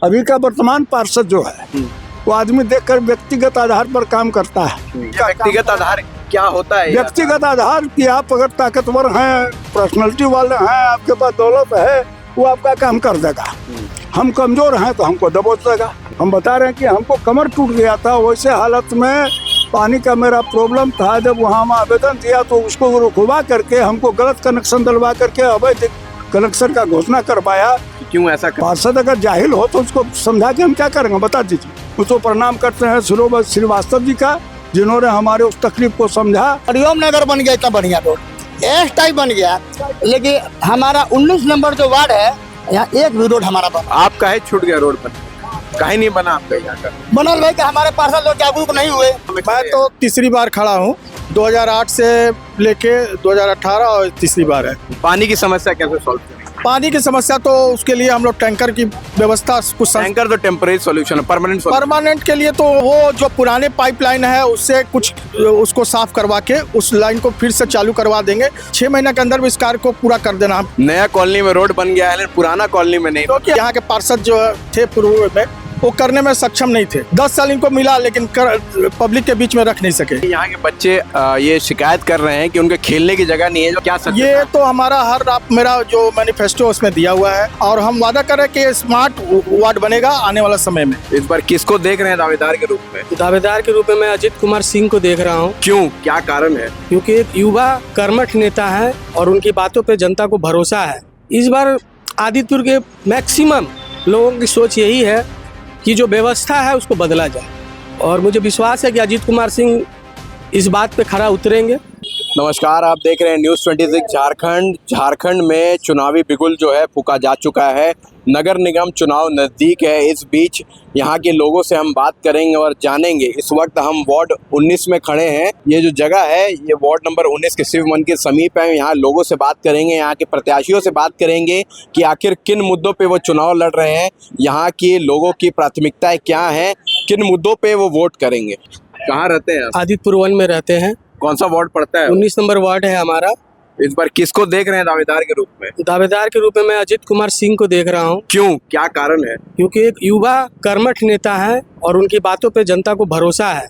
अभी का वर्तमान पार्षद जो है वो आदमी देखकर व्यक्तिगत आधार पर काम करता है। व्यक्तिगत आधार क्या होता है? व्यक्तिगत आधार कि आप अगर ताकतवर हैं, पर्सनैलिटी वाले हैं, आपके पास दौलत है, वो आपका काम कर देगा। हम कमजोर हैं तो हमको दबोच देगा। हम बता रहे हैं कि हमको कमर टूट गया था, वैसे हालत में पानी का मेरा प्रॉब्लम था। जब वहाँ हम आवेदन दिया तो उसको रुकवा करके हमको गलत कनेक्शन डलवा करके अवैध कनेक्शन का घोषणा करवाया। क्यों ऐसा पार्षद अगर जाहिल हो तो उसको समझा के हम क्या करेंगे, बता दीजिए। उसको प्रणाम करते हैं सरोवर श्रीवास्तव जी का, जिन्होंने हमारे उस तकलीफ को समझा। हरिओम नगर बन गया, इतना बढ़िया रोड एस टाइप बन गया, लेकिन हमारा 19 नंबर जो वार्ड है यहाँ एक भी रोड हमारा बना। आप काहे छूट गया रोड पर? काहे नहीं बना आपका यहाँ का? बनल भाई कि हमारे पार्षद लोग जागरूक नहीं हुए। मैं तो तीसरी बार खड़ा हूँ, 2008 से लेके 2018 और तीसरी बार है। पानी की समस्या कैसे सॉल्व करेंगे? पानी की समस्या तो उसके लिए हम लोग टैंकर की व्यवस्था कुछ टैंकर तो टेम्परेरी सॉल्यूशन है, परमानेंट के लिए तो वो जो पुराने पाइपलाइन है उससे कुछ उसको साफ करवा के उस लाइन को फिर से चालू करवा देंगे। 6 महीने के अंदर भी इस कार्य को पूरा कर देना। नया कॉलोनी में रोड बन गया है लेकिन पुराना कॉलोनी में नहीं। क्योंकि यहाँ के पार्षद जो थे पूर्व में वो करने में सक्षम नहीं थे। 10 साल इनको मिला लेकिन पब्लिक के बीच में रख नहीं सके। यहाँ के बच्चे ये शिकायत कर रहे हैं कि उनके खेलने की जगह नहीं है, जो क्या सच ये है? तो हमारा मेरा जो मैनिफेस्टो उसमें दिया हुआ है और हम वादा कर रहे हैं कि स्मार्ट वार्ड बनेगा आने वाला समय में। इस बार किसको देख रहे हैं दावेदार के रूप में? दावेदार के रूप में मैं अजीत कुमार सिंह को देख रहा हूँ। क्यों, क्या कारण है? क्योंकि एक युवा कर्मठ नेता है और उनकी बातों पे जनता को भरोसा है। इस बार आदित्यपुर के मैक्सिमम लोगों की सोच यही है कि जो व्यवस्था है उसको बदला जाए, और मुझे विश्वास है कि अजीत कुमार सिंह इस बात पे खरा उतरेंगे। नमस्कार, आप देख रहे हैं न्यूज़ 26 झारखंड में चुनावी बिगुल जो है फूका जा चुका है। नगर निगम चुनाव नज़दीक है। इस बीच यहाँ के लोगों से हम बात करेंगे और जानेंगे। इस वक्त हम वार्ड 19 में खड़े हैं। ये जो जगह है ये वार्ड नंबर 19 के शिव मंदिर के समीप है। यहाँ लोगों से बात करेंगे, यहाँ के प्रत्याशियों से बात करेंगे कि आखिर किन मुद्दों पे वो चुनाव लड़ रहे हैं, यहाँ के लोगों की प्राथमिकताएं क्या हैं, किन मुद्दों पे वो वोट करेंगे। कहाँ रहते हैं आप? आदित्यपुर 1 में रहते हैं। कौन सा वार्ड पड़ता है? 19 नंबर वार्ड है हमारा। इस बार किसको देख रहे हैं दावेदार के रूप में? दावेदार के रूप में मैं अजीत कुमार सिंह को देख रहा हूँ। क्यों, क्या कारण है? क्योंकि एक युवा कर्मठ नेता है और उनकी बातों पे जनता को भरोसा है।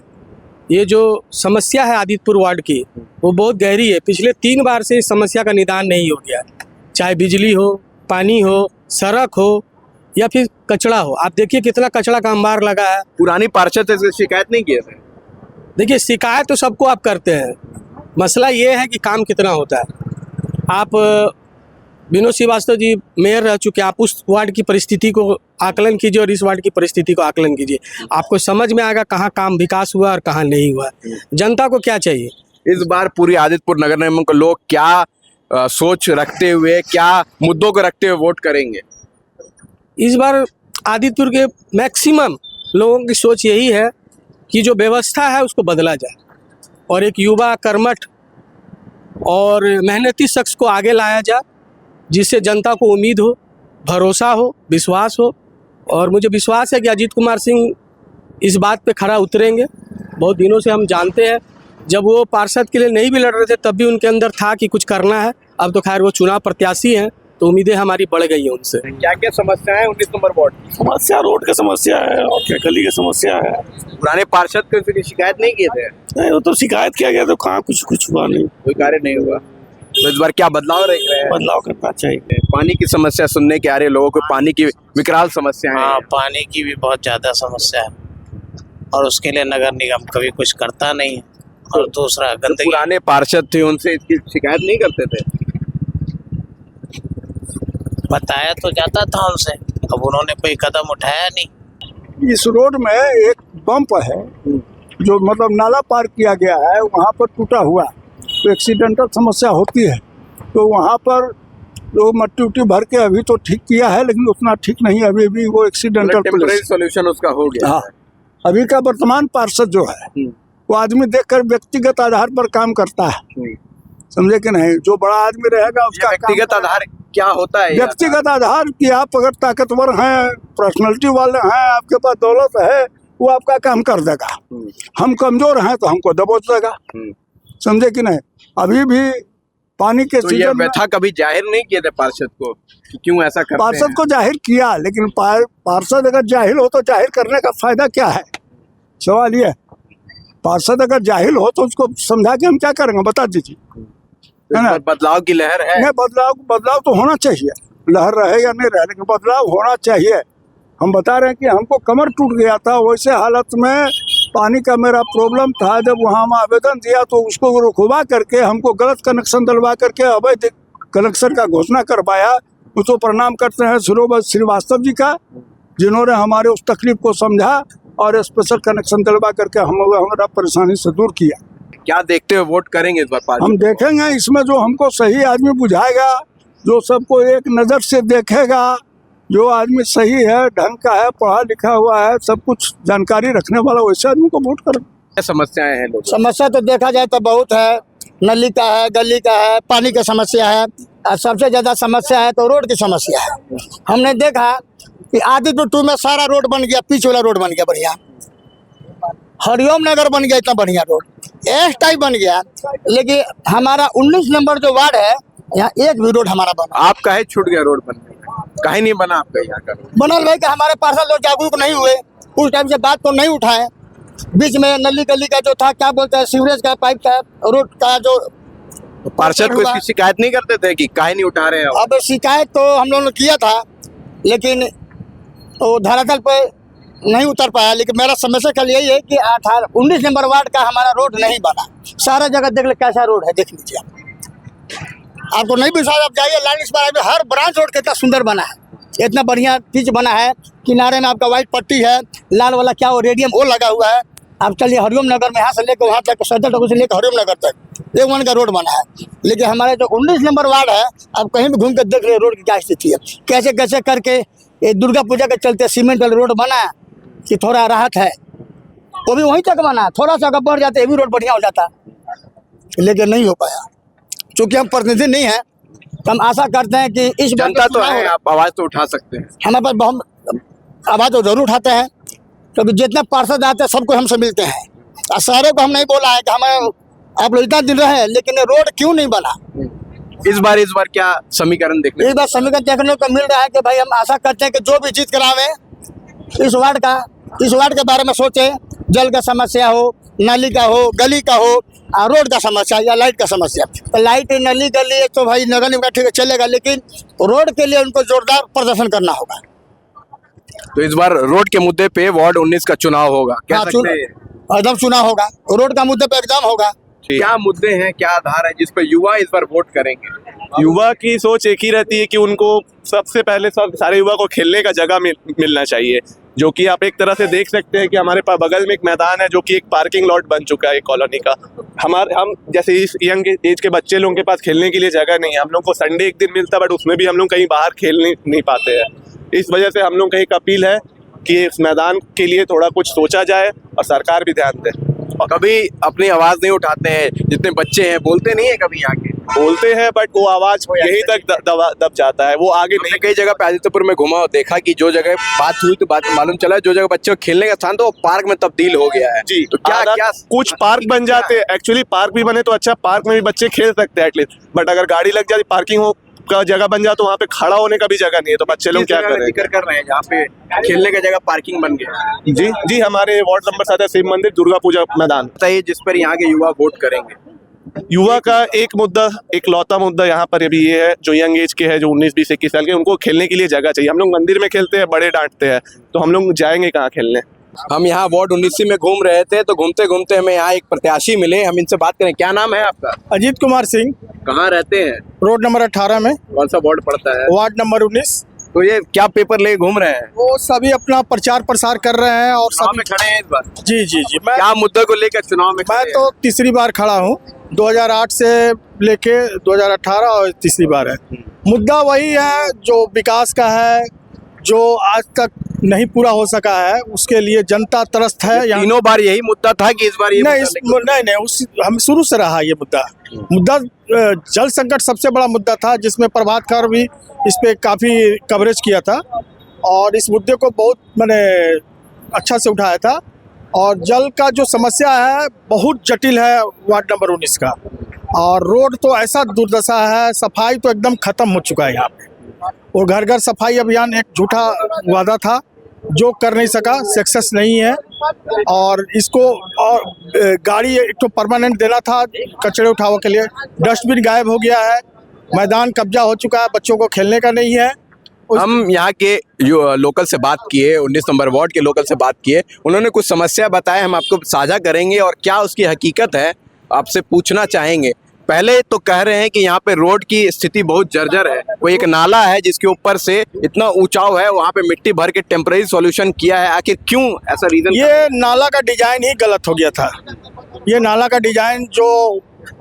ये जो समस्या है आदित्यपुर वार्ड की वो बहुत गहरी है। पिछले 3 बार से इस समस्या का निदान नहीं हो गया, चाहे बिजली हो, पानी हो, सड़क हो या फिर कचरा हो। आप देखिए कितना कचरा का अंबार लगा है। पुरानी पार्षद से शिकायत नहीं किए थे? देखिए शिकायत तो सबको आप करते हैं, मसला ये है कि काम कितना होता है। आप विनोद श्रीवास्तव जी मेयर रह चुके, आप उस वार्ड की परिस्थिति को आकलन कीजिए और इस वार्ड की परिस्थिति को आकलन कीजिए, आपको समझ में आएगा कहाँ काम विकास हुआ और कहाँ नहीं हुआ। जनता को क्या चाहिए? इस बार पूरी आदित्यपुर नगर निगम के लोग क्या सोच रखते हुए, क्या मुद्दों को रखते हुए वोट करेंगे? इस बार आदित्यपुर के मैक्सिमम लोगों की सोच यही है कि जो व्यवस्था है उसको बदला जाए और एक युवा कर्मठ और मेहनती शख्स को आगे लाया जाए, जिससे जनता को उम्मीद हो, भरोसा हो, विश्वास हो। और मुझे विश्वास है कि अजीत कुमार सिंह इस बात पे खरा उतरेंगे। बहुत दिनों से हम जानते हैं, जब वो पार्षद के लिए नहीं भी लड़ रहे थे तब भी उनके अंदर था कि कुछ करना है। अब तो खैर वो चुनाव प्रत्याशी हैं तो उम्मीदें हमारी बढ़ गई हैं उनसे। क्या क्या समस्या है 19 नंबर वार्ड की? समस्या रोड की समस्या है और क्या गली की समस्या है। पुराने पार्षद को फिर शिकायत नहीं किए थे? नहीं, वो तो शिकायत किया गया तो कहाँ कुछ हुआ नहीं, कोई कार्य नहीं हुआ। तो इस बार क्या बदलाव रह रहे हैं? बदलाव करना चाहिए। पानी की समस्या सुनने के आ रहे लोगों को, पानी की विकराल समस्या है। हाँ, पानी की भी बहुत ज़्यादा समस्या है और उसके लिए नगर निगम कभी कुछ करता नहीं है। और दूसरा गंदगी। पुराने पार्षद थे उनसे इसकी शिकायत नहीं करते थे? बताया तो जाता था उनसे, अब उन्होंने कोई कदम उठाया नहीं। इस रोड में एक बम्प है जो मतलब नाला पार किया गया है, वहाँ पर टूटा हुआ, तो एक्सीडेंटल समस्या होती है। तो वहाँ पर लोग मट्टी उट्टी भर के अभी तो ठीक किया है, लेकिन उतना ठीक नहीं, अभी भी वो एक्सीडेंटल टेम्परेरी सॉल्यूशन उसका हो गया। हाँ, अभी का वर्तमान पार्षद जो है वो आदमी देखकर व्यक्तिगत आधार पर काम करता है, समझे कि नहीं। जो बड़ा आदमी रहेगा उसका व्यक्तिगत आधार क्या होता है? व्यक्तिगत आधार कि आप अगर ताकतवर हैं, पर्सनैलिटी वाले हैं, आपके पास दौलत है, वो आपका काम कर देगा। हम कमजोर हैं तो हमको दबोच देगा, समझे कि नहीं। अभी भी पानी के तो ये सीजन में व्यथा कभी जाहिर नहीं किए थे पार्षद को कि क्यों ऐसा करते हैं? पार्षद को जाहिर किया, लेकिन पार्षद अगर जाहिल हो तो जाहिर करने का फायदा क्या है? सवाल ये है, पार्षद अगर जाहिल हो तो उसको समझा के हम क्या करेंगे, बता दीजिए। है ना? बदलाव की लहर है। नहीं, बदलाव तो होना चाहिए, लहर रहे या नहीं रहे, लेकिन बदलाव होना चाहिए। हम बता रहे हैं कि हमको कमर टूट गया था, वैसे हालत में पानी का मेरा प्रॉब्लम था। जब वहाँ हम आवेदन दिया तो उसको रुकवा करके हमको गलत कनेक्शन डलवा करके अवैध कनेक्शन का घोषणा करवाया। उसको प्रणाम करते हैं श्रीवास्तव जी का, जिन्होंने हमारे उस तकलीफ को समझा और स्पेशल कनेक्शन डलवा करके हमारा परेशानी से दूर किया। क्या देखते हुए वोट करेंगे इस बार पार्टी? हम देखेंगे इसमें जो हमको सही आदमी बुझाएगा, जो सबको एक नज़र से देखेगा, जो आदमी सही है, ढंग का है, पढ़ा लिखा हुआ है, सब कुछ जानकारी रखने वाला, वैसे आदमी को वोट करें। क्या समस्याएं हैं लोग? समस्या तो देखा जाए तो बहुत है, नली का है, गली का है, पानी की समस्या है, और सबसे ज्यादा समस्या है तो रोड की समस्या है। हमने देखा कि आदिपुर 2 में सारा रोड बन गया, पिच वाला रोड बन गया बढ़िया, हरिओम नगर बन गया इतना बढ़िया रोड, एस टाइप बन गया, लेकिन हमारा 19 नंबर जो वार्ड है, यहाँ एक भी रोड हमारा बना। आपका है छूट गया रोड बनने का, काहे नहीं बना आपका यहाँ का रोड? बनल भाई कि हमारे पार्षद लोग जागरूक नहीं हुए, उस टाइम से बात तो नहीं उठाए। बीच में नली गली का जो था, क्या बोलते हैं, सीवरेज का पाइप का, रोड का जो तो पार्षद को इसकी शिकायत नहीं करते थे कि काहे नहीं उठा रहे हैं? अब शिकायत तो हम लोगों ने किया था, लेकिन वो धरातल पे नहीं उतर पाया। लेकिन मेरा समस्या कल यही है कि 19 नंबर वार्ड का हमारा रोड नहीं बना। सारा जगह देख ले कैसा रोड है, देख लीजिए आपको नहीं विश्वास, आप जाइए लाइन इस बार, हर ब्रांच रोड कितना सुंदर बना है, इतना बढ़िया पिच बना है, किनारे में आपका व्हाइट पट्टी है, लाल वाला क्या वो रेडियम वो लगा हुआ है। आप चलिए हरिओम नगर में, यहाँ से लेकर वहाँ तक, सदर टोक से लेकर हरिओम नगर तक एक वन का रोड बना है। लेकिन हमारे जो 19 नंबर वार्ड है, आप कहीं भी घूम कर देख रहे रोड की क्या स्थिति है, कैसे कैसे करके ये दुर्गा पूजा के चलते सीमेंट वाला रोड बना कि थोड़ा राहत है, वो भी वहीं तक बना, थोड़ा सा अगर बढ़ जाता ये भी रोड बढ़िया हो जाता, लेकिन नहीं हो पाया। चूँकि हम प्रतिनिधि नहीं हैं, तो हम आशा करते हैं कि इस बार जनता तो है, आप आवाज तो उठा सकते हैं। हमारे पास बहुत आवाज़ तो जरूर उठाते हैं, क्योंकि जितने पार्षद आते हैं सबको हमसे मिलते हैं, और सारे को हम नहीं बोला है कि हमें आप लोग इतना दिन रहे, लेकिन रोड क्यों नहीं बना। इस बार क्या समीकरण देखने? इस बार समीकरण देखने को मिल रहा है कि भाई हम आशा करते हैं कि जो भी जीत करावे इस वार्ड के बारे में सोचे, जल का समस्या हो, नाली का हो, गली का हो, रोड का समस्या या लाइट का समस्या। तो लाइट, नली, गली तो भाई नगर निगम ठीक है चलेगा, लेकिन रोड के लिए उनको जोरदार प्रदर्शन करना होगा। तो इस बार रोड के मुद्दे पे वार्ड 19 का चुनाव होगा, कह सकते हैं? एकदम चुनाव होगा, रोड का मुद्दे पे एकदम होगा। क्या मुद्दे हैं, क्या आधार है जिस पर युवा इस बार वोट करेंगे? युवा की सोच एक ही रहती है कि उनको सबसे पहले सारे युवा को खेलने का जगह मिलना चाहिए, जो कि आप एक तरह से देख सकते हैं कि हमारे पास बगल में एक मैदान है जो कि एक पार्किंग लॉट बन चुका है कॉलोनी का। हम जैसे इस यंग एज के बच्चे लोगों के पास खेलने के लिए जगह नहीं है, हम लोग को संडे एक दिन मिलता है, बट उसमें भी हम लोग कहीं बाहर खेल नहीं पाते हैं। इस वजह से हम लोग का एक अपील है कि इस मैदान के लिए थोड़ा कुछ सोचा जाए और सरकार भी ध्यान दे। और कभी अपनी आवाज नहीं उठाते हैं, जितने बच्चे हैं बोलते नहीं है कभी आके? बोलते हैं, बट वो आवाज यहीं तक दब जाता है, वो आगे नहीं। कई जगह पे आदित्यपुर में घुमा और देखा कि जो जगह बात हुई तो बात मालूम चला, जो जगह बच्चों को खेलने का स्थान तो वो पार्क में तब्दील हो गया है। जी, तो क्या कुछ पार्क बन जाते हैं, एक्चुअली पार्क भी बने तो अच्छा, पार्क में भी बच्चे खेल सकते हैं एटलीस्ट, बट अगर गाड़ी लग जाती, पार्किंग हो का जगह बन जाए तो वहाँ पे खड़ा होने का भी जगह नहीं है, तो बच्चे लोग क्या करें? जिक्र कर रहे हैं जहाँ पे खेलने का जगह पार्किंग बन गया। जी, हमारे वार्ड नंबर 7 है शिव मंदिर दुर्गा पूजा मैदान। बताइए जिस पर यहाँ के युवा वोट करेंगे। युवा का एक मुद्दा, एक लौता मुद्दा यहाँ पर अभी ये है, जो यंग एज के है, जो 19, 20, 21 साल के, उनको खेलने के लिए जगह चाहिए। हम लोग मंदिर में खेलते हैं, बड़े डांटते हैं, तो हम लोग जाएंगे कहाँ खेलने? हम यहाँ वार्ड 19 में घूम रहे थे, तो घूमते घूमते हमें यहाँ एक प्रत्याशी मिले, हम इनसे बात करें। क्या नाम है आपका? अजीत कुमार सिंह, कहाँ रहते हैं? रोड नंबर 18 में, कौन सा वार्ड पड़ता है? Ward number 19। तो ये क्या पेपर ले घूम रहे हैं? वो सभी अपना प्रचार प्रसार कर रहे हैं और चुनाव सभी में खड़े हैं इस बार? जी मैं क्या मुद्दे को लेकर चुनाव में मैं खड़े तो तीसरी बार खड़ा हूँ, 2008 से लेके 2018 और तीसरी बार है। मुद्दा वही है जो विकास का है, जो आज तक नहीं पूरा हो सका है, उसके लिए जनता त्रस्त है। हैं? तीनों बार यही मुद्दा था कि इस बार ये नहीं, हम शुरू से रहा ये मुद्दा जल संकट सबसे बड़ा मुद्दा था, जिसमें प्रभात खबर भी इस पे काफ़ी कवरेज किया था और इस मुद्दे को बहुत मैंने अच्छा से उठाया था। और जल का जो समस्या है बहुत जटिल है वार्ड नंबर 19 का, और रोड तो ऐसा दुर्दशा है, सफाई तो एकदम खत्म हो चुका है यहाँ पे। और घर घर सफाई अभियान एक झूठा वादा था जो कर नहीं सका, सक्सेस नहीं है। और इसको और गाड़ी एक तो परमानेंट देना था कचरे उठाओ के लिए, डस्टबिन गायब हो गया है, मैदान कब्जा हो चुका है, बच्चों को खेलने का नहीं है। हम यहाँ के जो लोकल से बात किए, 19 नंबर वार्ड के लोकल से बात किए, उन्होंने कुछ समस्या बताए, हम आपको साझा करेंगे और क्या उसकी हकीकत है आपसे पूछना चाहेंगे। पहले तो कह रहे हैं कि यहाँ पे रोड की स्थिति बहुत जर्जर है, कोई एक नाला है जिसके ऊपर से इतना ऊंचाव है, वहाँ पे मिट्टी भर के टेम्परेरी सॉल्यूशन किया है, आखिर क्यों ऐसा रीजन? ये नाला का डिजाइन ही गलत हो गया था। ये नाला का डिजाइन जो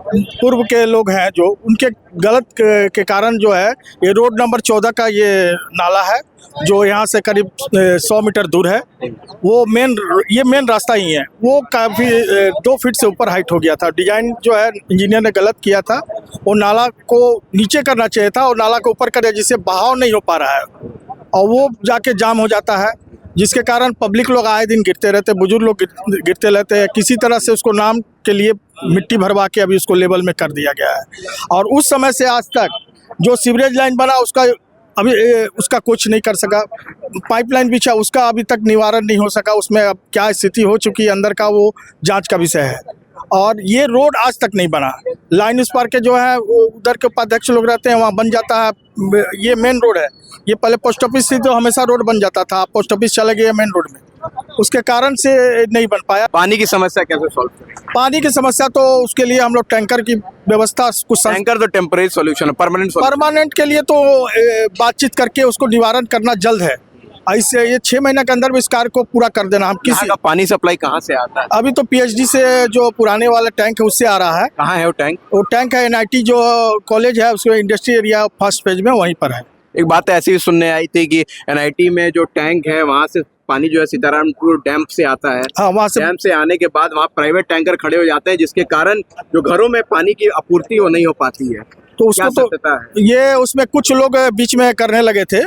पूर्व के लोग हैं जो उनके गलत के कारण जो है ये रोड नंबर 14 का ये नाला है जो यहाँ से करीब 100 मीटर दूर है, वो मेन रास्ता ही है, वो काफ़ी 2 फीट से ऊपर हाइट हो गया था। डिजाइन जो है इंजीनियर ने गलत किया था, वो नाला को नीचे करना चाहिए था और नाला को ऊपर कर दिया जिससे बहाव नहीं हो पा रहा है और वो जाके जाम हो जाता है, जिसके कारण पब्लिक लोग आए दिन गिरते रहते, बुजुर्ग लोग गिरते रहते हैं। किसी तरह से उसको नाम के लिए मिट्टी भरवा के अभी उसको लेवल में कर दिया गया है और उस समय से आज तक जो सीवरेज लाइन बना उसका कुछ नहीं कर सका, पाइपलाइन बिछा उसका अभी तक निवारण नहीं हो सका। उसमें अब क्या स्थिति हो चुकी है अंदर का वो जांच का विषय है। और ये रोड आज तक नहीं बना। लाइन उस पार के जो है उधर के उपाध्यक्ष लोग रहते हैं, वहाँ बन जाता है। ये मेन रोड है, ये पहले पोस्ट ऑफिस थी तो हमेशा रोड बन जाता था, पोस्ट ऑफिस चले गए मेन रोड में, उसके कारण से नहीं बन पाया। पानी की समस्या कैसे सॉल्व करें? पानी की समस्या तो उसके लिए हम लोग टैंकर की व्यवस्था कुछ टैंकर तो टेम्परेरी सॉल्यूशन है, परमानेंट के लिए तो बातचीत करके उसको निवारण करना जल्द है। ऐसे ये 6 महीने के अंदर भी इस कार्य को पूरा कर देना। हम किसी का पानी सप्लाई कहाँ से आता है? अभी तो पीएचडी से जो पुराने वाला टैंक है उससे आ रहा है। कहाँ है वो टैंक? वो टैंक है एनआईटी जो कॉलेज है उसके इंडस्ट्री एरिया फर्स्ट पेज में, वहीं पर है। एक बात ऐसी भी सुनने आई थी कि एनआईटी में जो टैंक है वहाँ से पानी जो है सीतारामपुर डैम से आता है। हाँ, वहाँ से डैम से आने के बाद वहाँ प्राइवेट टैंकर खड़े हो जाते हैं, जिसके कारण जो घरों में पानी की आपूर्ति वो नहीं हो पाती है। तो उसको तो ये उसमें कुछ लोग बीच में करने लगे थे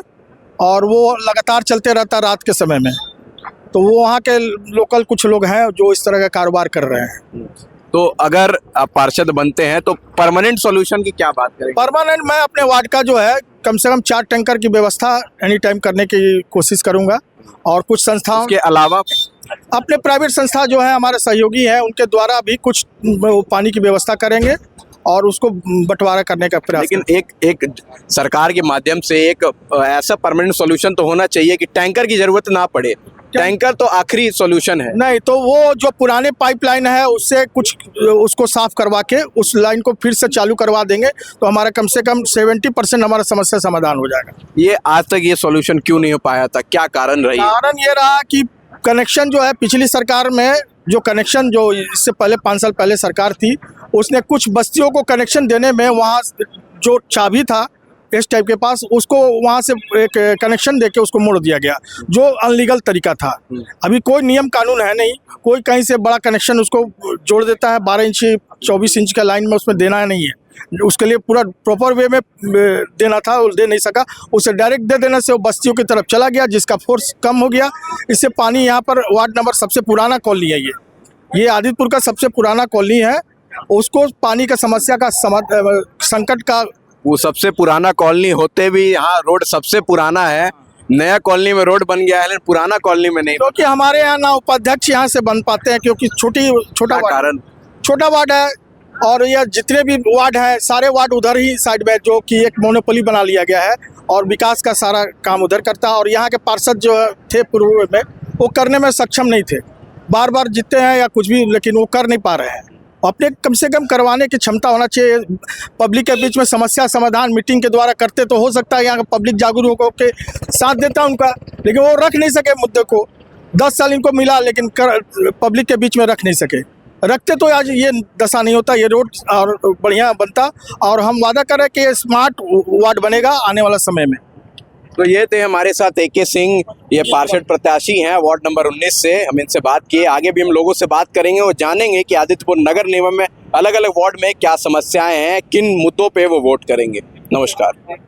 और वो लगातार चलते रहता रात के समय में, तो वो वहाँ के लोकल कुछ लोग हैं जो इस तरह का कारोबार कर रहे हैं। तो अगर आप पार्षद बनते हैं तो परमानेंट सॉल्यूशन की क्या बात करेंगे? परमानेंट मैं अपने वार्ड का जो है कम से कम 4 टैंकर की व्यवस्था एनी टाइम करने की कोशिश करूंगा और कुछ संस्थाओं के अलावा अपने प्राइवेट संस्था जो है हमारे सहयोगी हैं उनके द्वारा भी कुछ पानी की व्यवस्था करेंगे और उसको बंटवारा करने का प्रयास। लेकिन एक सरकार के माध्यम से एक ऐसा परमानेंट सॉल्यूशन तो होना चाहिए कि टैंकर की जरूरत ना पड़े। टैंकर तो आखिरी सॉल्यूशन है। नहीं तो वो जो पुराने पाइपलाइन है उससे कुछ उसको साफ करवा के उस लाइन को फिर से चालू करवा देंगे तो हमारा कम से कम 70% हमारा समस्या समाधान हो जाएगा। ये आज तक ये सॉल्यूशन क्यों नहीं हो पाया था, क्या कारण रही? कारण ये रहा कि कनेक्शन जो है पिछली सरकार में जो कनेक्शन जो इससे पहले 5 साल पहले सरकार थी उसने कुछ बस्तियों को कनेक्शन देने में वहाँ जो चाबी था इस टाइप के पास उसको वहाँ से एक कनेक्शन देके उसको मोड़ दिया गया जो अनलीगल तरीका था। अभी कोई नियम कानून है नहीं, कोई कहीं से बड़ा कनेक्शन उसको जोड़ देता है 12 इंच 24 इंच का लाइन में उसमें देना नहीं है, उसके लिए पूरा प्रॉपर वे में देना था, दे नहीं सका, उसे डायरेक्ट दे देने से वो बस्तियों की तरफ चला गया जिसका फोर्स कम हो गया। इससे पानी यहाँ पर वार्ड नंबर सबसे पुराना कॉलोनी है, ये आदितपुर का सबसे पुराना कॉलोनी है, उसको पानी का समस्या का संकट का वो सबसे पुराना कॉलोनी होते भी यहाँ रोड सबसे पुराना है। नया कॉलोनी में रोड बन गया है लेकिन पुराना कॉलोनी में नहीं, क्योंकि हमारे यहाँ ना उपाध्यक्ष यहाँ से बन पाते हैं क्योंकि छोटा वार्ड है और यह जितने भी वार्ड हैं सारे वार्ड उधर ही साइड में जो कि एक मोनोपोली बना लिया गया है और विकास का सारा काम उधर करता है। और यहाँ के पार्षद जो थे पूर्व में वो करने में सक्षम नहीं थे, बार बार जीतते हैं या कुछ भी लेकिन वो कर नहीं पा रहे हैं। अपने कम से कम करवाने की क्षमता होना चाहिए। पब्लिक के बीच में समस्या समाधान मीटिंग के द्वारा करते तो हो सकता है यहाँ का पब्लिक जागरूक होकर साथ देता उनका, लेकिन वो रख नहीं सके मुद्दे को। 10 साल इनको मिला लेकिन पब्लिक के बीच में रख नहीं सके। रखते तो आज ये दशा नहीं होता, ये रोड और बढ़िया बनता और हम वादा करें कि स्मार्ट वार्ड बनेगा आने वाला समय में। तो ये थे हमारे साथ AK सिंह, ये पार्षद प्रत्याशी हैं वार्ड नंबर 19 से। हम इनसे बात किए, आगे भी हम लोगों से बात करेंगे और जानेंगे कि आदित्यपुर नगर निगम में अलग अलग वार्ड में क्या समस्याएं हैं, किन मुद्दों पे वो वोट करेंगे। नमस्कार।